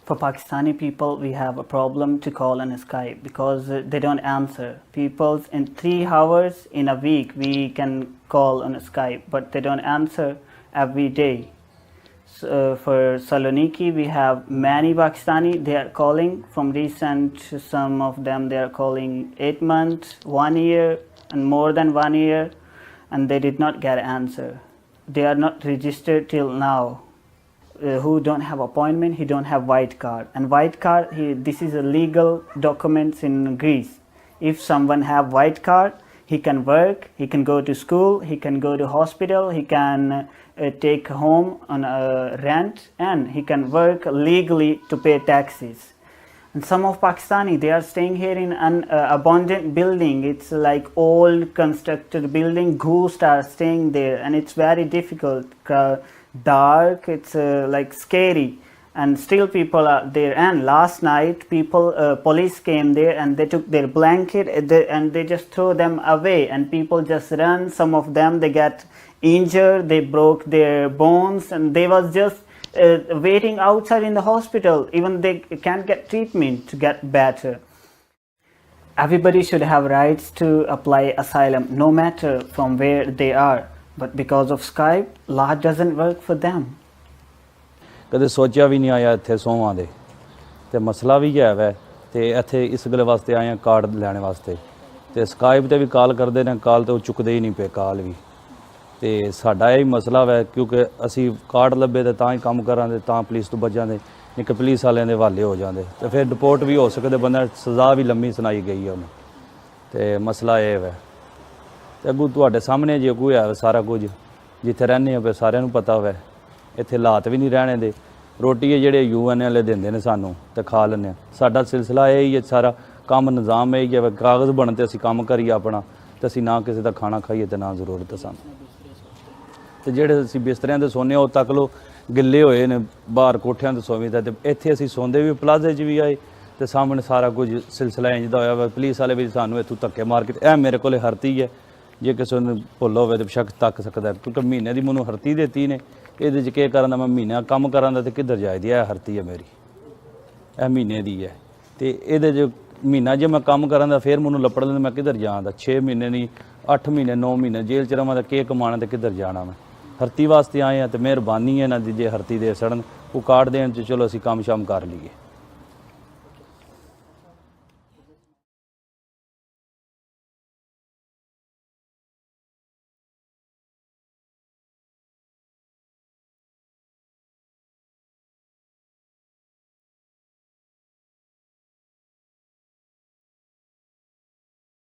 For Pakistani people, we have a problem to call on Skype because they don't answer. People in 3 hours in a week we can call on Skype, but they don't answer every day. So, for Saloniki, we have many Pakistani. They are calling from recent. Some of them they are calling 8 months, 1 year, and more than 1 year, and they did not get an answer. They are not registered till now. Who don't have appointment, he don't have white card, and white card, this is a legal documents in Greece. If someone have white card, he can work, he can go to school, he can go to hospital, he can take home on rent, and he can work legally to pay taxes. And some of Pakistani, they are staying here in an abandoned building. It's like old constructed building. Ghosts are staying there, and it's very difficult. Dark, it's like scary, and still people are there. And last night police came there and they took their blanket and they just throw them away, and people just run. Some of them they get injured, they broke their bones, and they was just waiting outside in the hospital. Even they can't get treatment to get better. Everybody should have rights to apply asylum, no matter from where they are. But because of Skype, law doesn't work for them. ਕਦੇ ਸੋਚਿਆ ਵੀ ਨਹੀਂ ਆਇਆ ਇੱਥੇ ਸੋਵਾਂ ਦੇ ਤੇ ਮਸਲਾ ਵੀ ਹੈ ਵੈ ਤੇ ਇੱਥੇ ਇਸ ਗੱਲ ਵਾਸਤੇ ਆਏ ਆ ਕਾਰਡ ਲੈਣ ਵਾਸਤੇ ਤੇ ਸਕਾਈਪ ਤੇ ਵੀ ਕਾਲ ਕਰਦੇ ਨੇ ਕਾਲ ਤੇ ਉਹ ਚੁੱਕਦੇ ਹੀ ਨਹੀਂ ਪਏ ਕਾਲ ਵੀ ਤੇ ਸਾਡਾ ਇਹ ਮਸਲਾ ਵੈ ਕਿਉਂਕਿ ਅਸੀਂ ਕਾਰਡ ਲੱਭੇ ਤੇ ਤਾਂ ਹੀ ਕੰਮ ਕਰਾਂਗੇ ਤਾਂ ਪੁਲਿਸ ਤੋਂ ਬਚ ਜਾਂਦੇ ਨਹੀਂ ਕਿ ਪੁਲਿਸ ਵਾਲਿਆਂ ਦੇ ਹਵਾਲੇ ਹੋ ਜਾਂਦੇ ਤੇ ਫਿਰ ਰਿਪੋਰਟ ਵੀ ਹੋ ਸਕਦੇ ਬੰਦਾ ਸਜ਼ਾ ਵੀ ਲੰਮੀ ਸੁਣਾਈ ਗਈ ਹੈ ਉਹਨੂੰ ਤੇ ਮਸਲਾ ਇਹ ਵੈ ਤੇ ਅੱਗੋਂ ਤੁਹਾਡੇ ਸਾਹਮਣੇ ਜੇ ਕੋਈ ਹੈ ਸਾਰਾ ਕੁਝ ਜਿੱਥੇ ਰਹਿੰਦੇ ਹੋ ਸਾਰਿਆਂ ਨੂੰ ਪਤਾ ਹੋਵੇ ਇੱਥੇ ਹਾਲਾਤ ਵੀ ਨਹੀਂ ਰਹਿਣੇ ਦੇ ਰੋਟੀ ਹੈ ਜਿਹੜੇ UN ਵਾਲੇ ਦਿੰਦੇ ਨੇ ਸਾਨੂੰ ਤੇ ਖਾ ਲੈਂਦੇ ਹਾਂ ਸਾਡਾ ਸਿਲਸਿਲਾ ਇਹ ਹੀ ਹੈ ਸਾਰਾ ਕੰਮ ਨਿਜ਼ਾਮ ਇਹ ਹੀ ਹੈ ਕਾਗਜ਼ ਬਣ ਤੇ ਅਸੀਂ ਕੰਮ ਕਰੀਏ ਆਪਣਾ ਤੇ ਅਸੀਂ ਨਾ ਕਿਸੇ ਦਾ ਖਾਣਾ ਖਾਈਏ ਤੇ ਨਾ ਜ਼ਰੂਰਤ ਹੈ ਸਾਨੂੰ ਤੇ ਜਿਹੜੇ ਅਸੀਂ ਬਿਸਤਰਿਆਂ ਤੇ ਸੌਂਦੇ ਉਹ ਤੱਕ ਲੋ ਗਿੱਲੇ ਹੋਏ ਨੇ ਬਾਹਰ ਕੋਠਿਆਂ ਤੇ ਸੌਂਵੀਦਾ ਤੇ ਇੱਥੇ ਅਸੀਂ ਸੌਂਦੇ ਵੀ ਪਲਾਜ਼ੇ 'ਚ ਵੀ ਆਏ ਤੇ ਸਾਹਮਣੇ ਸਾਰਾ ਕੁਝ ਸਿਲਸਿਲਾ ਇੰਝ ਦਾ ਹੋਇਆ ਵਾ ਪੁਲਿਸ ਵਾਲੇ ਵੀ ਸਾਨੂੰ ਇੱਥੋਂ ਧੱਕੇ ਮਾਰ ਕੇ ਇਹ ਮੇਰੇ ਕੋਲ ਹਰਤੀ ਹੈ ਜੇ ਕਿਸੇ ਨੂੰ ਭੁੱਲ ਹੋਵੇ ਤਾਂ ਬੇਸ਼ੱਕ ਤੱਕ ਸਕਦਾ ਕਿਉਂਕਿ ਮਹੀਨੇ ਦੀ ਮੈਨੂੰ ਹਰਤੀ ਦਿੱਤੀ ਨੇ ਇਹਦੇ 'ਚ ਕੀ ਕਰਨ ਦਾ ਮੈਂ ਮਹੀਨਾ ਕੰਮ ਕਰਾਂ ਦਾ ਤੇ ਕਿੱਧਰ ਜਾਇਦੀ ਇਹ ਹਰਤੀ ਹੈ ਮੇਰੀ ਇਹ ਮਹੀਨੇ ਦੀ ਹੈ ਤੇ ਇਹਦੇ 'ਚ ਮਹੀਨਾ ਜੇ ਮੈਂ ਕੰਮ ਕਰਾਂ ਦਾ ਫਿਰ ਮੈਨੂੰ ਲੱਪੜ ਲੈਂਦਾ ਮੈਂ ਕਿੱਧਰ ਜਾਵਾਂ 6 ਮਹੀਨੇ ਨਹੀਂ 8 ਮਹੀਨੇ 9 ਮਹੀਨੇ ਜੇਲ੍ਹ 'ਚ ਰਹਾਂ ਤਾਂ ਕੀ ਕਮਾਉਣਾ ਤੇ ਕਿੱਧਰ ਜਾਣਾ ਮੈਂ ਹਰਤੀ ਵਾਸਤੇ ਆਏ ਹਾਂ ਤੇ ਮਿਹਰਬਾਨੀ ਹੈ ਨਾ ਦੀ ਜੇ ਹਰਤੀ ਦੇ ਸੜਨ ਉਹ ਕਾਰਡ ਦੇਣ 'ਚ ਚਲੋ ਅਸੀਂ ਕੰਮ ਸ਼ਾਮ ਕਰ ਲਈਏ